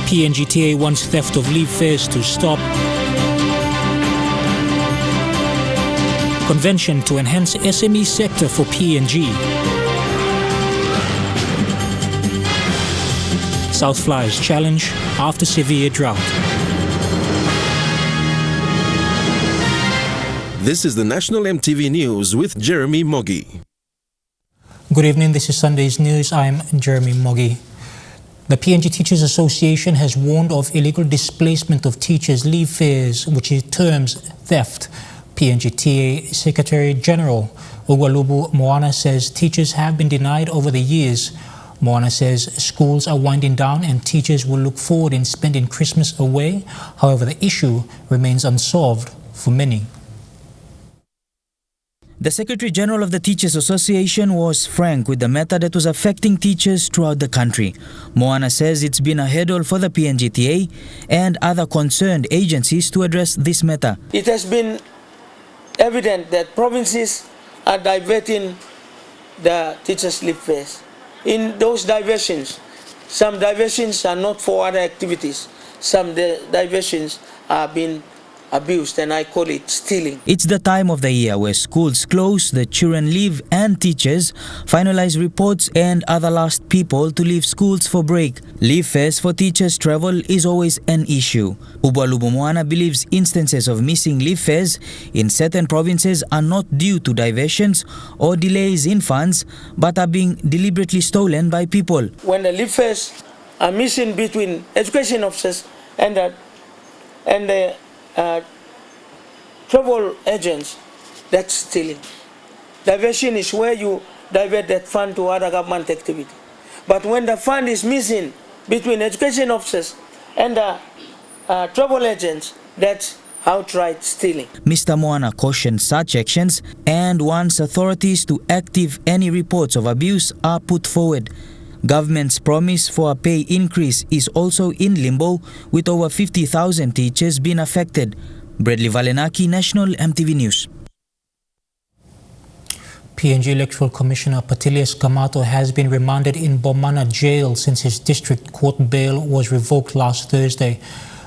PNGTA wants theft of leave fares to stop. Convention to enhance SME sector for PNG. South flies challenge after severe drought. This is the National Emtv News with Jeremy Moggy. Good evening, this is Sunday's News. I'm Jeremy Moggy. The PNG Teachers Association has warned of illegal displacement of teachers' leave fares, which it terms theft. PNGTA Secretary General Ugwalubu Moana says teachers have been denied over the years. Moana says schools are winding down and teachers will look forward in spending Christmas away. However, the issue remains unsolved for many. The Secretary General of the Teachers Association was frank with the matter that was affecting teachers throughout the country. Moana says it's been a hurdle for the PNGTA and other concerned agencies to address this matter. It has been evident that provinces are diverting the teachers' leave fares. In those diversions, some diversions are not for other activities. Some diversions are being abused, and I call it stealing. It's the time of the year where schools close, the children leave, and teachers finalize reports and are the last people to leave schools for break. Leave fares for teachers' travel is always an issue. Ugwalubu Moana believes instances of missing leave fares in certain provinces are not due to diversions or delays in funds, but are being deliberately stolen by people. When the leave fares are missing between education officers and the travel agents, that's stealing. Diversion is where you divert that fund to other government activity. But when the fund is missing between education officers and the travel agents, that's outright stealing. Mr. Moana cautioned such actions and wants authorities to active any reports of abuse are put forward. Government's promise for a pay increase is also in limbo, with over 50,000 teachers being affected. Bradley Valenaki, National Emtv News. PNG Electoral Commissioner Patilius Gamato has been remanded in Bomana Jail since his district court bail was revoked last Thursday.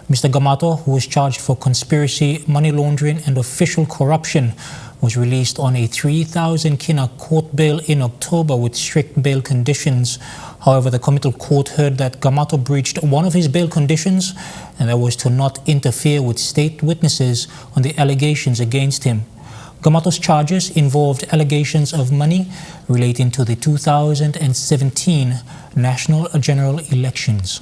Mr. Gamato, who was charged for conspiracy, money laundering and official corruption, was released on a 3,000 kina court bail in October with strict bail conditions. However, the committal court heard that Gamato breached one of his bail conditions, and that was to not interfere with state witnesses on the allegations against him. Gamato's charges involved allegations of money relating to the 2017 national general elections.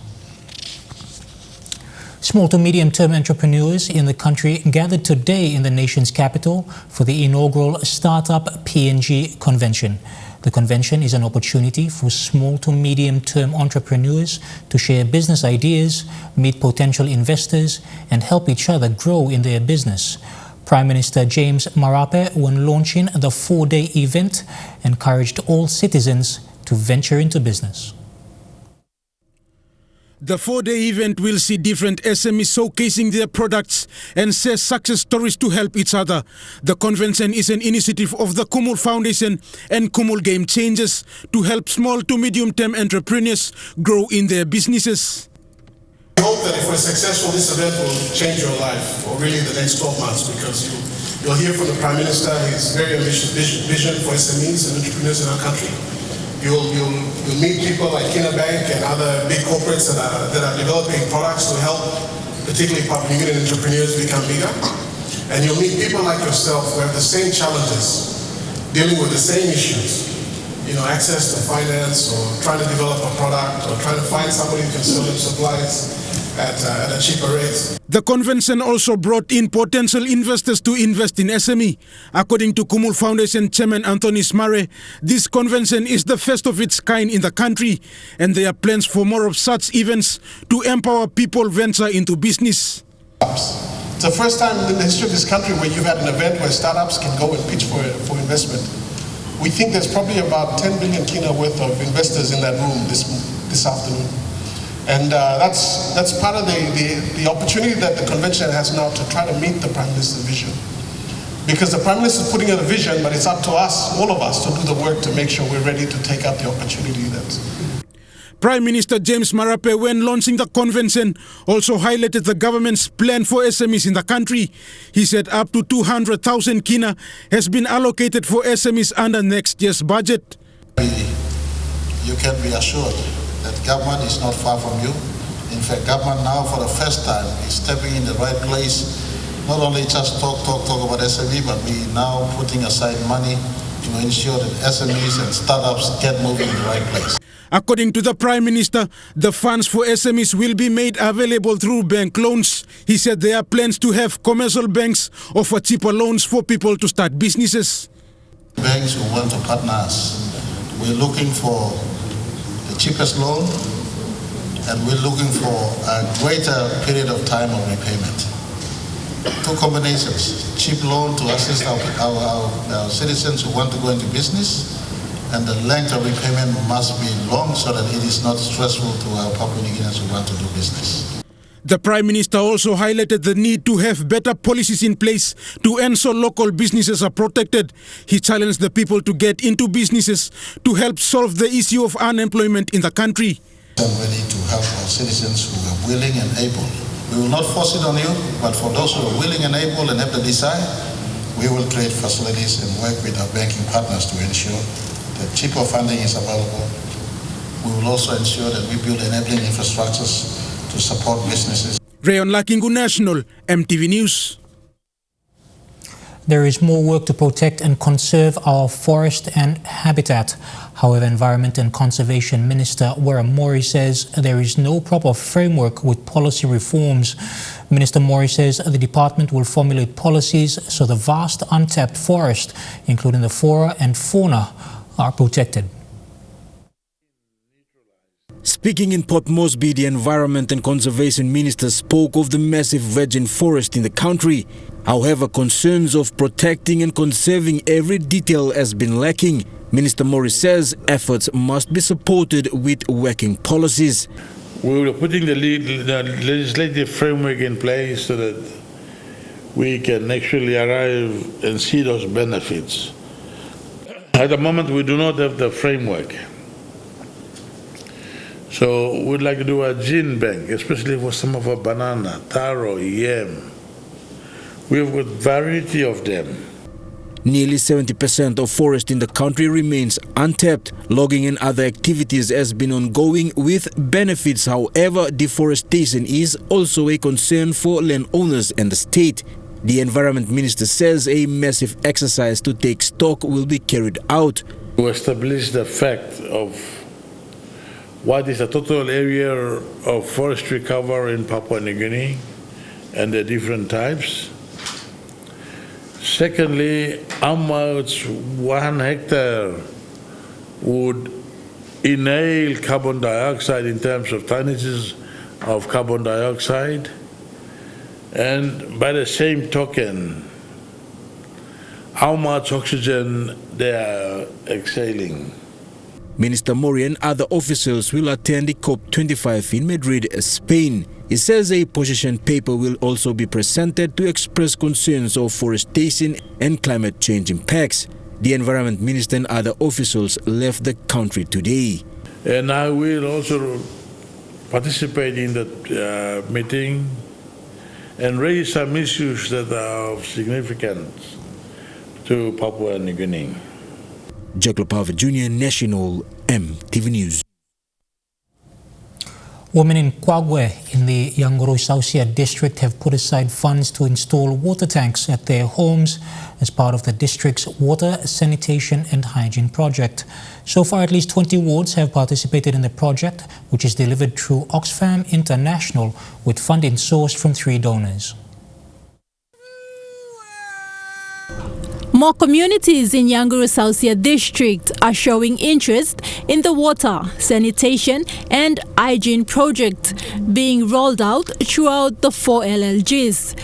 Small to medium-term entrepreneurs in the country gathered today in the nation's capital for the inaugural Startup PNG Convention. The convention is an opportunity for small to medium-term entrepreneurs to share business ideas, meet potential investors, and help each other grow in their business. Prime Minister James Marape, when launching the 4-day event, encouraged all citizens to venture into business. The 4-day event will see different SMEs showcasing their products and share success stories to help each other. The convention is an initiative of the Kumul Foundation and Kumul Game Changers to help small to medium-term entrepreneurs grow in their businesses. We hope that if we're successful, this event will change your life for really the next 12 months, because you'll hear from the Prime Minister his very ambitious vision for SMEs and entrepreneurs in our country. You'll meet people like Kina Bank and other big corporates that are developing products to help particularly Papua New Guinean entrepreneurs become bigger. And you'll meet people like yourself who have the same challenges, dealing with the same issues. Access to finance, or trying to develop a product, or trying to find somebody who can sell them supplies at a cheaper rate. The convention also brought in potential investors to invest in SME. According to Kumul Foundation Chairman Anthony Smare, this convention is the first of its kind in the country, and there are plans for more of such events to empower people venture into business. It's the first time in the history of this country where you've had an event where startups can go and pitch for investment. We think there's probably about 10 billion kina worth of investors in that room this afternoon. And that's part of the opportunity that the convention has now to try to meet the Prime Minister's vision. Because the Prime Minister is putting out a vision, but it's up to us, all of us, to do the work to make sure we're ready to take up the opportunity. Prime Minister James Marape, when launching the convention, also highlighted the government's plan for SMEs in the country. He said up to 200,000 kina has been allocated for SMEs under next year's budget. You can be assured that government is not far from you. In fact, government now for the first time is stepping in the right place. Not only just talk about SME, but we now putting aside money to ensure that SMEs and startups get moving in the right place. According to the Prime Minister, the funds for SMEs will be made available through bank loans. He said there are plans to have commercial banks offer cheaper loans for people to start businesses. Banks who want to partner us, we're looking for the cheapest loan, and we're looking for a greater period of time of repayment. Two combinations: cheap loan to assist our citizens who want to go into business, and the length of repayment must be long so that it is not stressful to our Papua New Guineans who want to do business. The Prime Minister also highlighted the need to have better policies in place to ensure local businesses are protected. He challenged the people to get into businesses to help solve the issue of unemployment in the country. I'm ready to help our citizens who are willing and able. We will not force it on you, but for those who are willing and able and have the desire, we will create facilities and work with our banking partners to ensure that cheaper funding is available. We will also ensure that we build enabling infrastructures to support businesses. Rayon Lakingu National, Emtv News. There is more work to protect and conserve our forest and habitat. However, Environment and Conservation Minister Wera Mori says there is no proper framework with policy reforms. Minister Mori says the department will formulate policies so the vast untapped forest, including the flora and fauna, are protected. Speaking in Port Moresby, the Environment and Conservation Minister spoke of the massive virgin forest in the country. However, concerns of protecting and conserving every detail has been lacking. Minister Mori says efforts must be supported with working policies. We are putting the legislative framework in place so that we can actually arrive and see those benefits. At the moment, we do not have the framework. So we'd like to do a gene bank, especially for some of our banana, taro, yam. We've got variety of them. Nearly 70% of forest in the country remains untapped. Logging and other activities has been ongoing with benefits. However, deforestation is also a concern for landowners and the state. The Environment Minister says a massive exercise to take stock will be carried out. To establish the fact of what is the total area of forestry cover in Papua New Guinea and the different types. Secondly, how much 1 hectare would inhale carbon dioxide in terms of tonnages of carbon dioxide, and by the same token, how much oxygen they are exhaling. Minister Mori and other officials will attend the COP25 in Madrid, Spain. He says a position paper will also be presented to express concerns of forestation and climate change impacts. The Environment Minister and other officials left the country today. And I will also participate in that meeting and raise some issues that are of significance to Papua New Guinea. Jack Lopava Jr., National, Emtv News. Women in Kwagwe in the Yanguru-Sausia district have put aside funds to install water tanks at their homes as part of the district's water, sanitation and hygiene project. So far, at least 20 wards have participated in the project, which is delivered through Oxfam International with funding sourced from 3 donors. More communities in Yanguru-Sausia district are showing interest in the water, sanitation and hygiene project being rolled out throughout the 4 LLGs.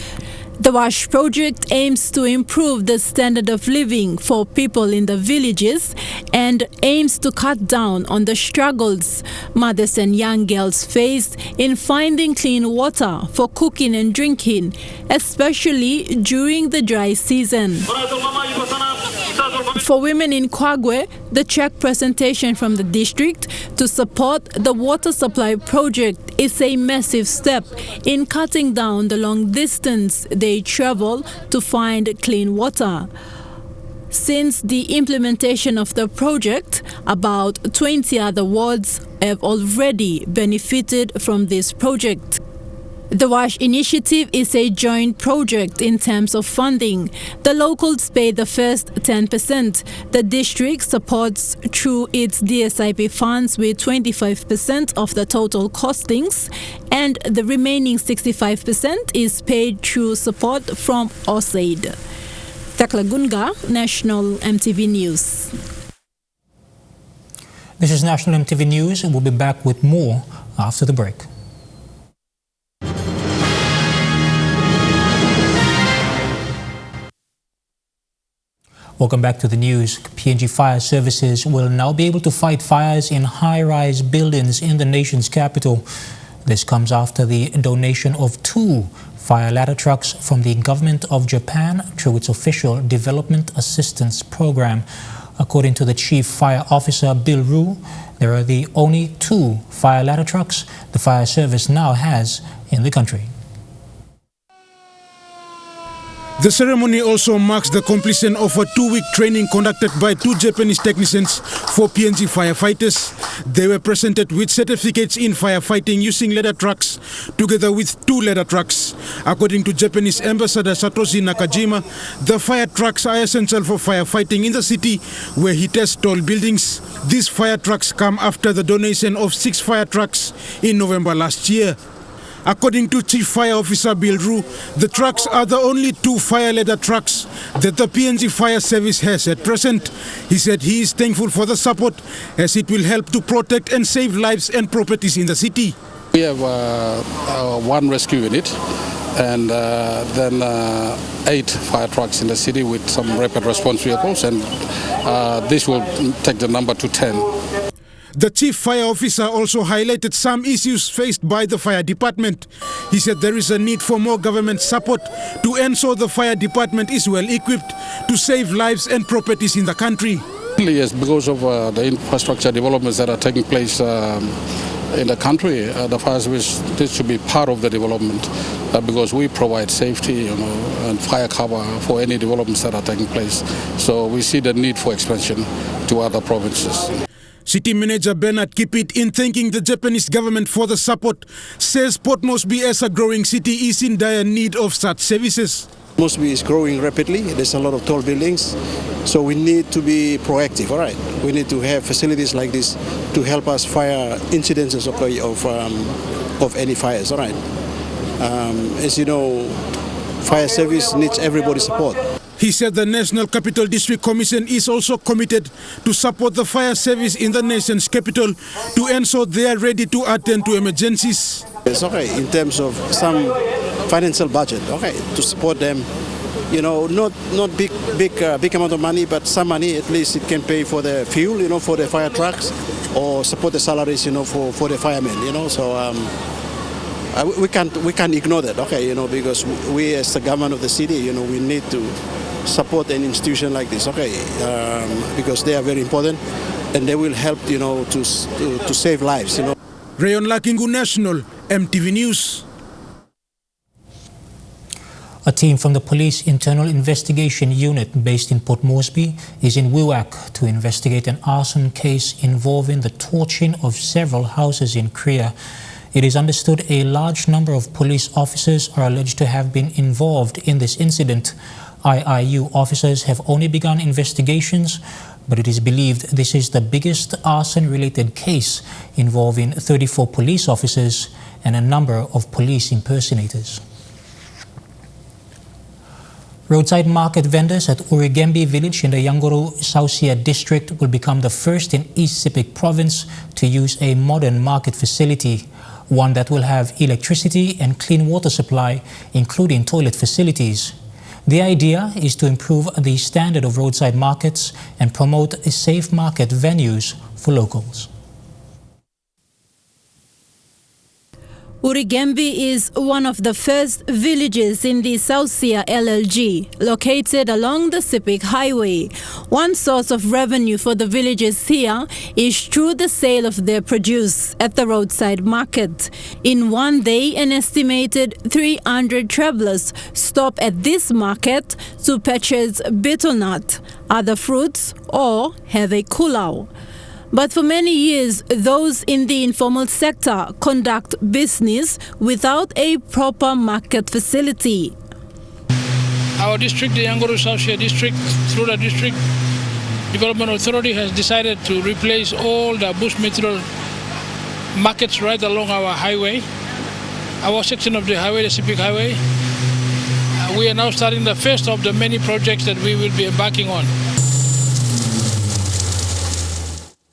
The WASH project aims to improve the standard of living for people in the villages and aims to cut down on the struggles mothers and young girls face in finding clean water for cooking and drinking, especially during the dry season. For women in Kwagwe, the check presentation from the district to support the water supply project is a massive step in cutting down the long distance they travel to find clean water. Since the implementation of the project, about 20 other wards have already benefited from this project. The WASH initiative is a joint project in terms of funding. The locals pay the first 10%. The district supports through its DSIP funds with 25% of the total costings, and the remaining 65% is paid through support from OSAID. Tekla Gunga, National Emtv News. This is National Emtv News, and we'll be back with more after the break. Welcome back to the news. PNG Fire Services will now be able to fight fires in high-rise buildings in the nation's capital. This comes after the donation of 2 fire ladder trucks from the government of Japan through its official Development Assistance Program. According to the Chief Fire Officer, Bill Rue, there are the only 2 fire ladder trucks the fire service now has in the country. The ceremony also marks the completion of a 2-week training conducted by 2 Japanese technicians for PNG firefighters. They were presented with certificates in firefighting using ladder trucks, together with 2 ladder trucks. According to Japanese Ambassador Satoshi Nakajima, the fire trucks are essential for firefighting in the city where he tests tall buildings. These fire trucks come after the donation of 6 fire trucks in November last year. According to Chief Fire Officer Bill Rue, the trucks are the only 2 fire ladder trucks that the PNG Fire Service has at present. He said he is thankful for the support as it will help to protect and save lives and properties in the city. We have 1 rescue unit and then 8 fire trucks in the city with some rapid response vehicles, and this will take the number to 10. The Chief Fire Officer also highlighted some issues faced by the fire department. He said there is a need for more government support to ensure the fire department is well equipped to save lives and properties in the country. Yes, because of the infrastructure developments that are taking place in the country, the fire service needs to be part of the development because we provide safety, and fire cover for any developments that are taking place. So we see the need for expansion to other provinces. City Manager Bernard Kipit, in thanking the Japanese government for the support, says Port Moresby as a growing city is in dire need of such services. Moresby is growing rapidly. There's a lot of tall buildings, so we need to be proactive. All right, we need to have facilities like this to help us fire incidences of any fires. All right, as you know, fire service needs everybody's support. He said the National Capital District Commission is also committed to support the fire service in the nation's capital to ensure they are ready to attend to emergencies. It's okay in terms of some financial budget, okay, to support them. Not big amount of money, but some money at least it can pay for the fuel, for the fire trucks, or support the salaries, for the firemen. So we can't ignore that, okay, because we as the government of the city, we need to support an institution like this, okay, because they are very important and they will help, to save lives, Rayon Lakingu, National Emtv News. A team from the Police Internal Investigation Unit based in Port Moresby is in Wewak to investigate an arson case involving the torching of several houses in Kria. It is understood a large number of police officers are alleged to have been involved in this incident. IIU officers have only begun investigations, but it is believed this is the biggest arson-related case involving 34 police officers and a number of police impersonators. Roadside market vendors at Urigembi village in the Yanguru Sausia district will become the first in East Sepik province to use a modern market facility, one that will have electricity and clean water supply, including toilet facilities. The idea is to improve the standard of roadside markets and promote safe market venues for locals. Urigembe is one of the first villages in the Sausia LLG, located along the Sepik Highway. One source of revenue for the villagers here is through the sale of their produce at the roadside market. In one day, an estimated 300 travelers stop at this market to purchase betel nut, other fruits, or have a kulau. But for many years, those in the informal sector conduct business without a proper market facility. Our district, the Yanguru Sausia district, through the district development authority, has decided to replace all the bush material markets right along our highway, our section of the highway, the Sepik Highway. We are now starting the first of the many projects that we will be embarking on.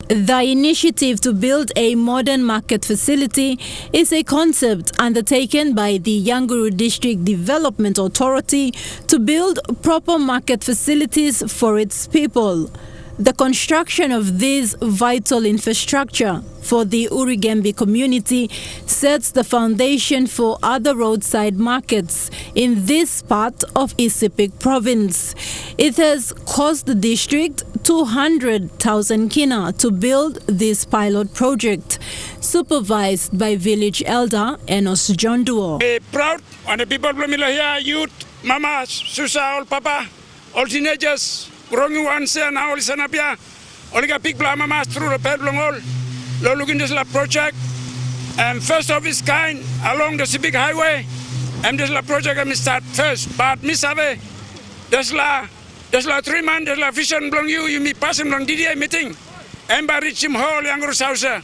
The initiative to build a modern market facility is a concept undertaken by the Yanguru District Development Authority to build proper market facilities for its people. The construction of this vital infrastructure for the Urigembe community sets the foundation for other roadside markets in this part of Sepik province. It has cost the district 200,000 kina to build this pilot project, supervised by village elder Enos Jonduo. We're proud on the people from here, youth, mama, susa, all papa, all teenagers, growing ones, and all sanapia, all the people mama through the pedal all. Looking at this project, and first of its kind along the Sepik Highway, and this project I start first. But Miss Ave, there's 3 months, there's la vision belong you me passing long DDA meeting, and by reach him whole Yanguru Sausia,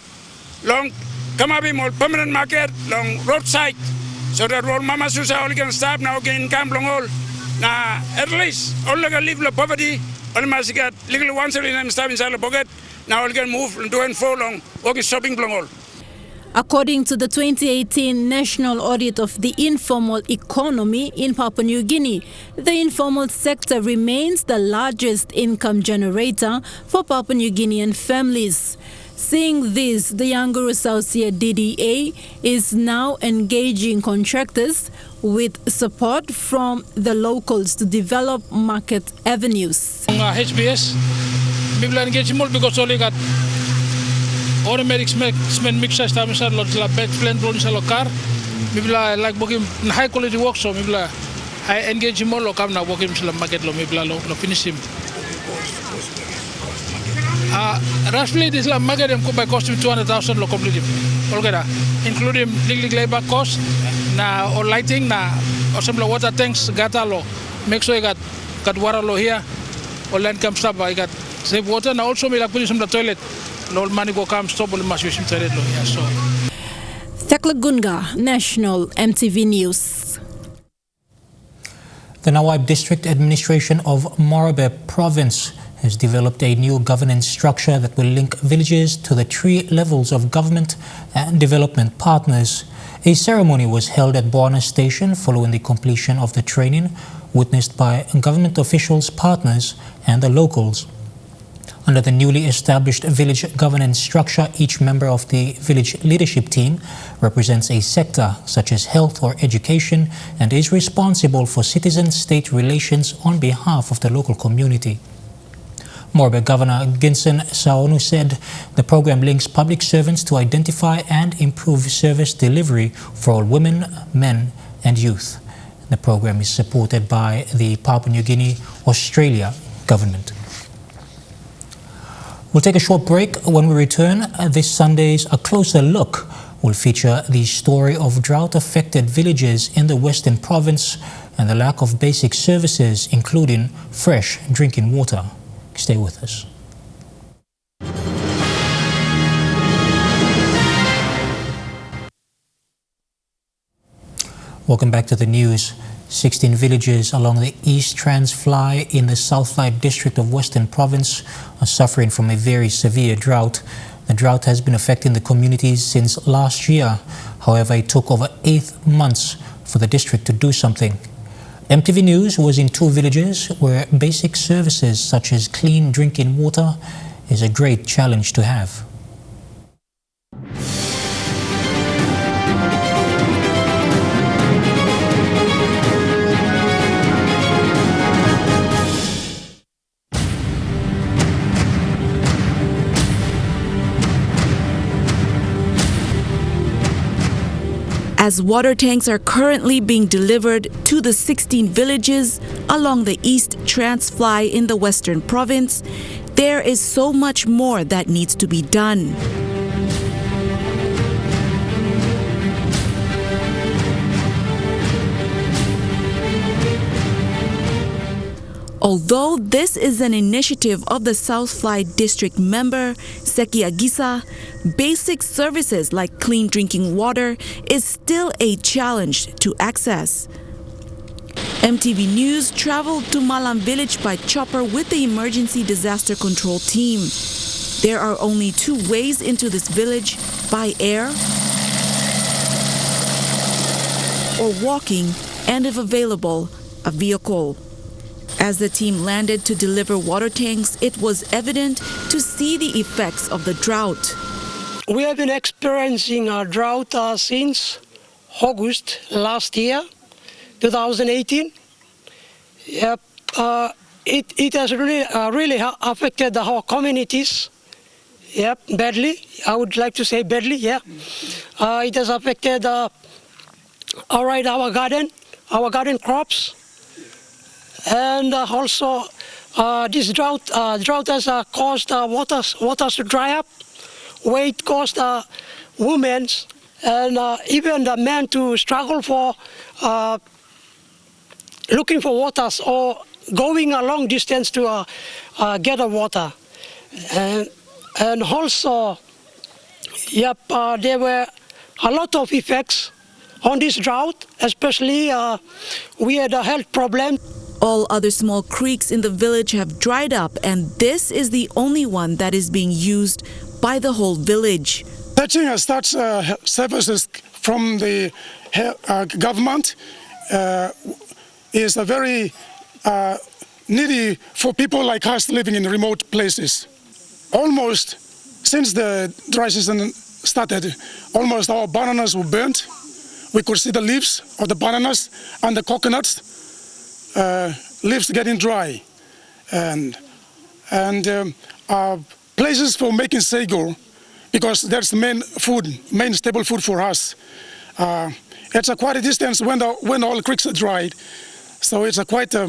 long come up more permanent market, long roadside, so that all mama susa all can stop now again come long all. Now at least all can live the poverty, all must get legal once in them stop inside the pocket. Now we can move and do and for long, working shopping long. According to the 2018 National Audit of the Informal Economy in Papua New Guinea, the informal sector remains the largest income generator for Papua New Guinean families. Seeing this, the Yanguru Sausia DDA is now engaging contractors with support from the locals to develop market avenues. HBS, we will engage more because only got automatic cement mixers, time is a lot of bed blend rolls a car. We will like working high quality work, so we will engage more local now working in the market, we will finish him. Roughly, this market by cost of 200,000 completely, including legal labor costs, or lighting, or some water tanks, gata, make sure you got water here, or land comes up, I got save water, and also we put some the toilet. No money go come stop all must use toilet here. So. Tekla Gunga, National Emtv News. The Nawaib District Administration of Morabe Province has developed a new governance structure that will link villages to the 3 levels of government and development partners. A ceremony was held at Buana Station following the completion of the training, witnessed by government officials, partners, and the locals. Under the newly established village governance structure, each member of the village leadership team represents a sector such as health or education and is responsible for citizen-state relations on behalf of the local community. Morabe Governor Ginson Saonu said the program links public servants to identify and improve service delivery for all women, men and youth. The program is supported by the Papua New Guinea, Australia government. We'll take a short break. When we return, this Sunday's A Closer Look will feature the story of drought-affected villages in the Western Province and the lack of basic services, including fresh drinking water. Stay with us. Welcome back to the news. 16 villages along the East Transfly in the Southfly district of Western Province are suffering from a very severe drought. The drought has been affecting the communities since last year. However, it took over 8 months for the district to do something. Emtv News was in 2 villages where basic services such as clean drinking water is a great challenge to have. as water tanks are currently being delivered to the 16 villages along the East Transfly in the Western Province. There is so much more that needs to be done. Although this is an initiative of the Southfly District member, Seki Agisa, basic services like clean drinking water is still a challenge to access. Emtv News traveled to Malam village by chopper with the emergency disaster control team. There are only 2 ways into this village, by air or walking, and if available, a vehicle. As the team landed to deliver water tanks, it was evident to see the effects of the drought. We have been experiencing a drought since August last year, 2018. Yep, it has really affected our communities. Yep, badly. I would like to say badly. Yeah, it has affected our garden crops. And also, this drought has caused waters to dry up, where it caused women and even the men to struggle for looking for waters or going a long distance to get the water. And also, yep, there were a lot of effects on this drought, especially we had a health problem. All other small creeks in the village have dried up, and this is the only one that is being used by the whole village. Touching such services from the government is a very needy for people like us living in remote places. Almost since the dry season started, almost our bananas were burnt. We could see the leaves of the bananas and the coconuts. Leaves getting dry, and places for making sago, because that's the main staple food for us. It's quite a distance when all the creeks are dried, so it's quite a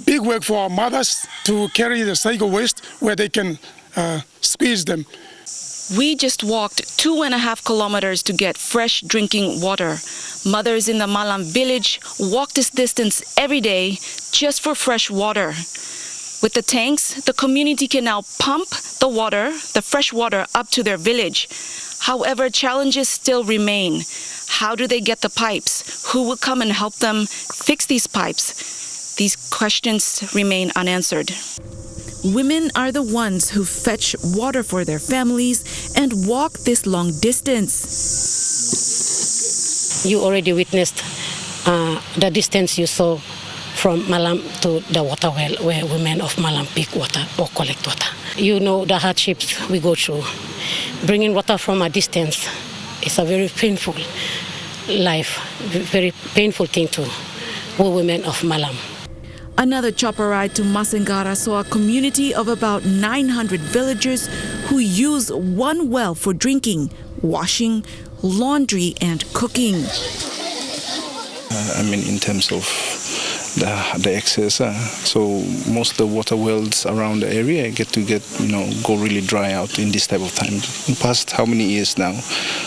big work for our mothers to carry the sago waste where they can squeeze them. We just walked 2.5 kilometers to get fresh drinking water. Mothers in the Malam village walk this distance every day just for fresh water. With the tanks, the community can now pump the fresh water up to their village. However, challenges still remain. How do they get the pipes? Who will come and help them fix these pipes? These questions remain unanswered. Women are the ones who fetch water for their families and walk this long distance. You already witnessed the distance you saw from Malam to the water well where women of Malam pick water or collect water. You know the hardships we go through. Bringing water from a distance is a very painful life, very painful thing to we women of Malam. Another chopper ride to Masengara saw a community of about 900 villagers who use one well for drinking, washing, laundry, and cooking. In terms of the access, so most of the water wells around the area go really dry out in this type of time. In past how many years now?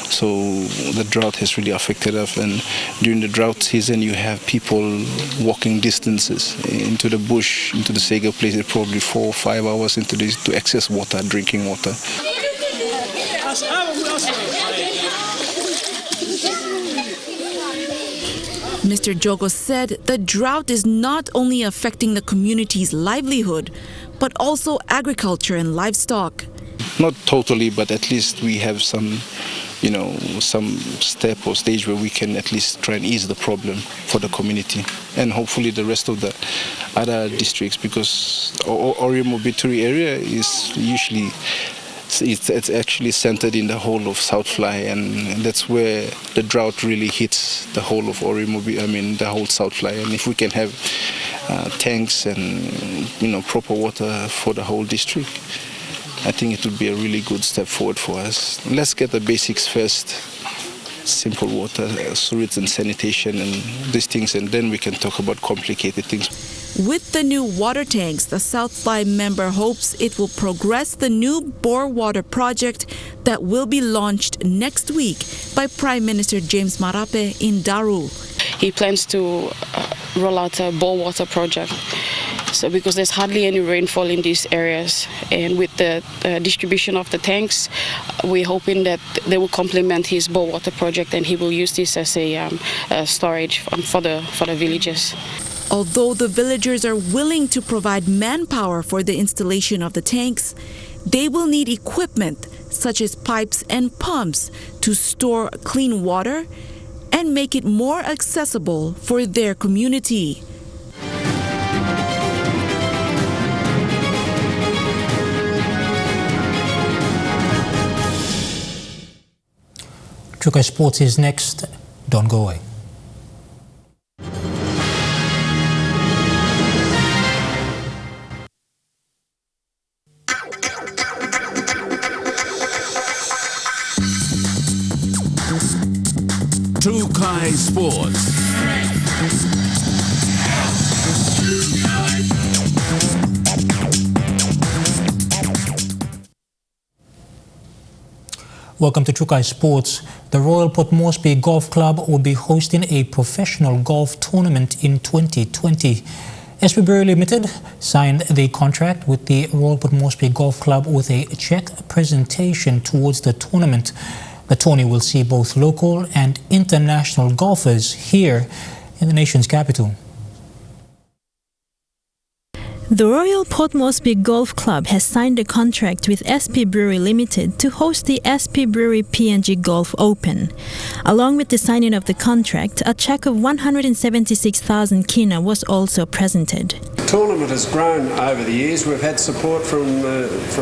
So the drought has really affected us, and during the drought season you have people walking distances into the bush, into the sago places, probably 4 or 5 hours into this to access water, drinking water. Mr. Jogo said the drought is not only affecting the community's livelihood, but also agriculture and livestock. Not totally, but at least we have some step or stage where we can at least try and ease the problem for the community and hopefully the rest of the other districts, because Orio-Mobituri area is usually it's actually centered in the whole of Southfly, and that's where the drought really hits the whole of the whole Southfly. And if we can have tanks and proper water for the whole district, I think it would be a really good step forward for us. Let's get the basics first, simple water, sewage and sanitation and these things, and then we can talk about complicated things. With the new water tanks, the South Fly member hopes it will progress the new bore water project that will be launched next week by Prime Minister James Marape in Daru. He plans to roll out a bore water project. So because there's hardly any rainfall in these areas, and with the distribution of the tanks, we're hoping that they will complement his bore water project, and he will use this as a storage for the villages. Although the villagers are willing to provide manpower for the installation of the tanks, they will need equipment such as pipes and pumps to store clean water and make it more accessible for their community. Chukai Sports is next. Don't go away. Chukai Sports. Welcome to Chukai Sports. The Royal Port Moresby Golf Club will be hosting a professional golf tournament in 2020. SB Brewery Limited signed the contract with the Royal Port Moresby Golf Club with a check presentation towards the tournament. The tourney will see both local and international golfers here in the nation's capital. The Royal Port Moresby Golf Club has signed a contract with SP Brewery Limited to host the SP Brewery PNG Golf Open. Along with the signing of the contract, a cheque of 176,000 kina was also presented. The tournament has grown over the years. We've had support from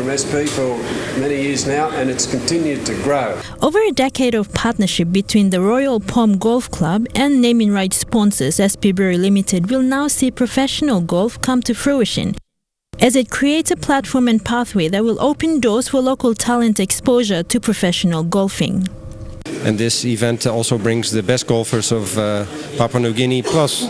SP for many years now, and it's continued to grow. Over a decade of partnership between the Royal Pom Golf Club and naming rights sponsors SP Brewery Limited will now see professional golf come to fruition, as it creates a platform and pathway that will open doors for local talent exposure to professional golfing. And this event also brings the best golfers of Papua New Guinea plus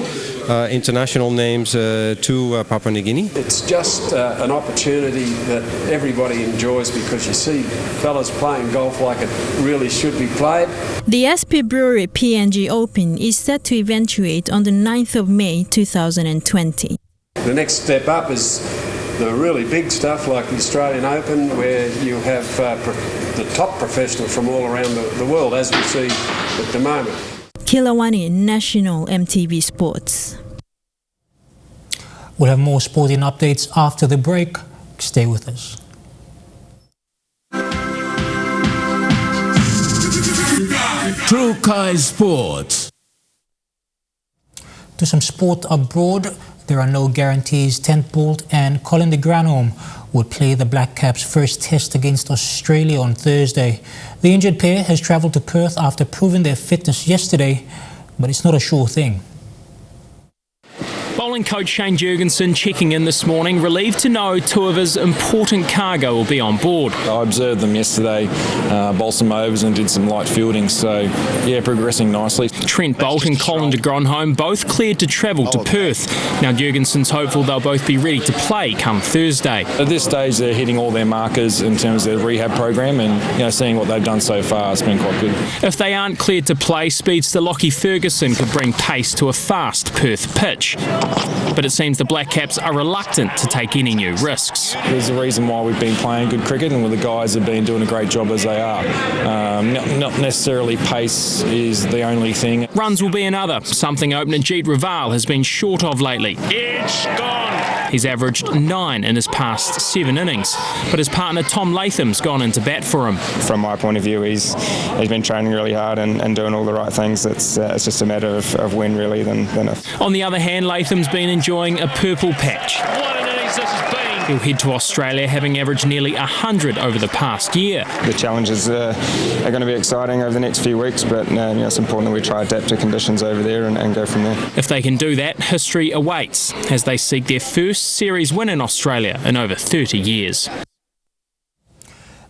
international names to Papua New Guinea. It's just an opportunity that everybody enjoys because you see fellas playing golf like it really should be played. The SP Brewery PNG Open is set to eventuate on the 9th of May 2020. The next step up is the really big stuff like the Australian Open, where you have the top professionals from all around the world, as we see at the moment. Kilawani, National Emtv Sports. We'll have more sporting updates after the break. Stay with us. Chukai Sports. To some sport abroad, there are no guarantees. Tent Bolt and Colin de Granholm would play the Black Caps' first test against Australia on Thursday. The injured pair has travelled to Perth after proving their fitness yesterday, but it's not a sure thing. Bowling coach Shane Jurgensen checking in this morning, relieved to know two of his important cargo will be on board. I observed them yesterday, bowled some overs and did some light fielding, so yeah, progressing nicely. Trent Bolt and Colin de Granholm both cleared to travel to Perth. Now Jurgensen's hopeful they'll both be ready to play come Thursday. At this stage they're hitting all their markers in terms of their rehab program, and seeing what they've done so far, it's been quite good. If they aren't cleared to play, speedster Lockie Ferguson could bring pace to a fast Perth pitch. But it seems the Black Caps are reluctant to take any new risks. There's a reason why we've been playing good cricket, and the guys have been doing a great job as they are. Not necessarily pace is the only thing. Runs will be another, something opener Jeet Raval has been short of lately. It's gone! He's averaged 9 in his past 7 innings, but his partner Tom Latham's gone into bat for him. From my point of view, he's been training really hard and doing all the right things. It's just a matter of when really than if. On the other hand, Latham's been enjoying a purple patch. What an innings this has been! He'll head to Australia, having averaged nearly 100 over the past year. The challenges are going to be exciting over the next few weeks, but it's important that we try to adapt to conditions over there and go from there. If they can do that, history awaits as they seek their first series win in Australia in over 30 years.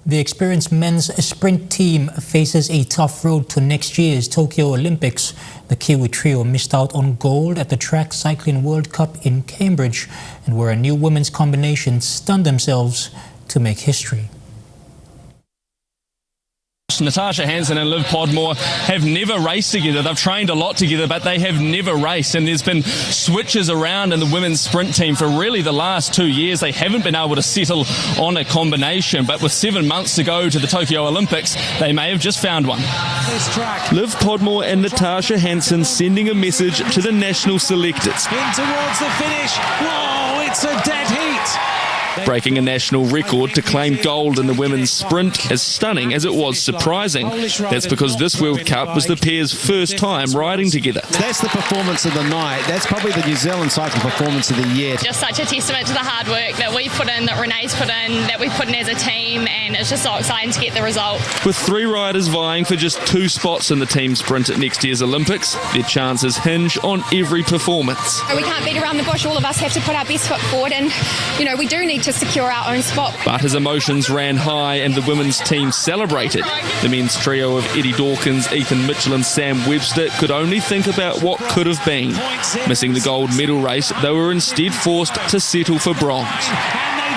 The experienced men's sprint team faces a tough road to next year's Tokyo Olympics. The Kiwi trio missed out on gold at the Track Cycling World Cup in Cambridge, and where a new women's combination stunned themselves to make history. Natasha Hansen and Liv Podmore have never raced together. They've trained a lot together, but they have never raced. And there's been switches around in the women's sprint team for really the last 2 years. They haven't been able to settle on a combination. But with 7 months to go to the Tokyo Olympics, they may have just found one. Liv Podmore and Natasha Hansen sending a message to the national selectors. In towards the finish. Whoa, it's a dead heat. Breaking a national record to claim gold in the women's sprint, as stunning as it was surprising. That's because this World Cup was the pair's first time riding together. That's the performance of the night. That's probably the New Zealand cycling performance of the year. Just such a testament to the hard work that we've put in, that Renee's put in, that we've put in as a team, and it's just so exciting to get the result. With 3 riders vying for just 2 spots in the team sprint at next year's Olympics, their chances hinge on every performance. We can't beat around the bush. All of us have to put our best foot forward, and we do need to secure our own spot. But his emotions ran high and the women's team celebrated. The men's trio of Eddie Dawkins, Ethan Mitchell and Sam Webster could only think about what could have been. Missing the gold medal race, they were instead forced to settle for bronze.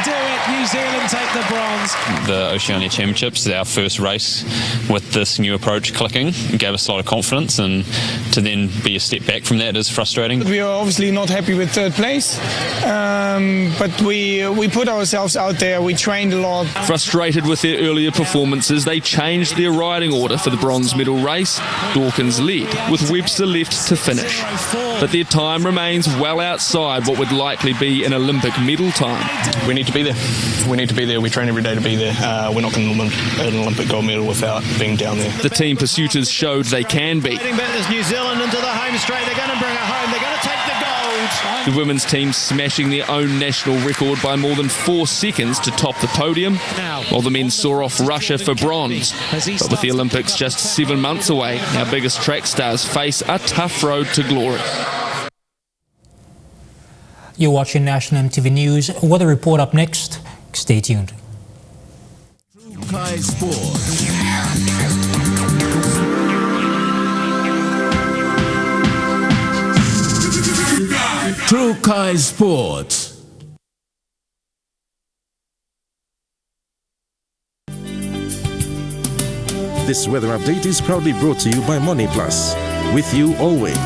Do it. New Zealand take the bronze. The Oceania Championships is our first race with this new approach clicking. It gave us a lot of confidence, and to then be a step back from that is frustrating. We are obviously not happy with third place, but we put ourselves out there. We trained a lot. Frustrated with their earlier performances, they changed their riding order for the bronze medal race. Dawkins led, with Webster left to finish. But their time remains well outside what would likely be an Olympic medal time. We need to be there. We need to be there. We train every day to be there. We're not going to win an Olympic gold medal without being down there. The team pursuiters showed they can be. There's New Zealand into the home straight. They're going to bring it home. They're going to take the gold. The women's team smashing their own national record by more than 4 seconds to top the podium, while the men saw off Russia for bronze. But with the Olympics just 7 months away, our biggest track stars face a tough road to glory. You're watching National Emtv News. Weather report up next. Stay tuned. True Kai Sports. This weather update is proudly brought to you by Money Plus. With you always.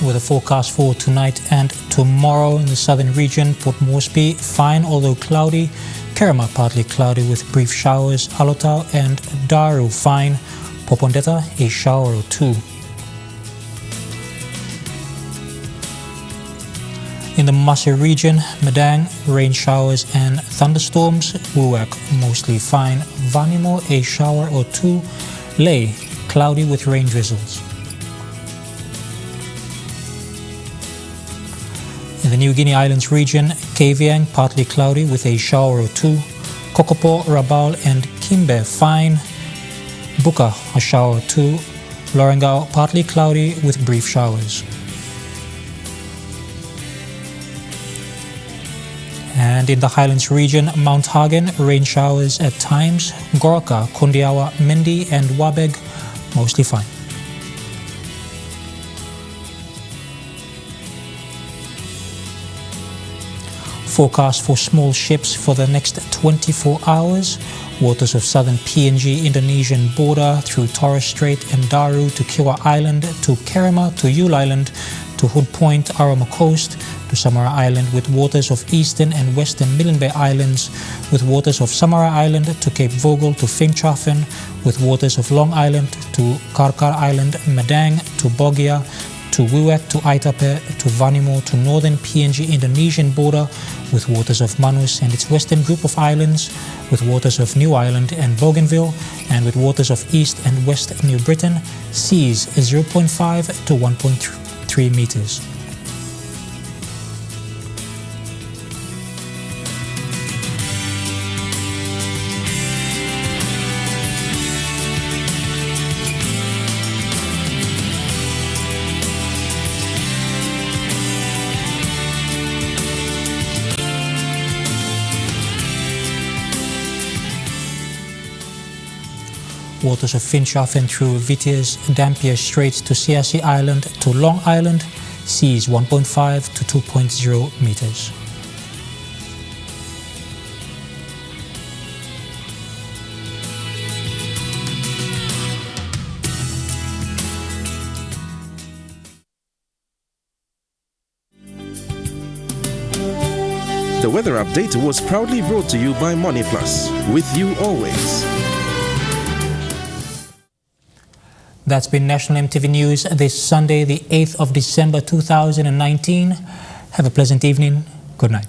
With a forecast for tonight and tomorrow in the southern region, Port Moresby fine although cloudy, Kerema partly cloudy with brief showers, Alotau and Daru fine, Popondetta a shower or 2. In the Masi region, Madang rain showers and thunderstorms, Wewak mostly fine, Vanimo a shower or 2, Ley cloudy with rain drizzles. In the New Guinea Islands region, Kavieng partly cloudy with a shower or 2, Kokopo, Rabaul and Kimbe fine, Buka a shower or 2, Lorengau partly cloudy with brief showers. And in the Highlands region, Mount Hagen rain showers at times, Goroka, Kundiawa, Mendi and Wabeg mostly fine. Forecast for small ships for the next 24 hours. Waters of southern PNG Indonesian border through Torres Strait and Daru to Kiwa Island to Kerema to Yule Island to Hood Point, Arama Coast to Samara Island with waters of eastern and western Milne Bay Islands with waters of Samara Island to Cape Vogel to Finchafen with waters of Long Island to Karkar Island, Madang to Bogia to Wewak to Aitape to Vanimo to northern PNG Indonesian border with waters of Manus and its western group of islands, with waters of New Island and Bougainville, and with waters of East and West New Britain, seas 0.5 to 1.3 meters. Waters of Finschhafen through Vitiers, Dampier Strait to Searcy Island to Long Island, seas 1.5 to 2.0 meters. The weather update was proudly brought to you by Money Plus, with you always. That's been National MTV News this Sunday, the 8th of December 2019. Have a pleasant evening. Good night.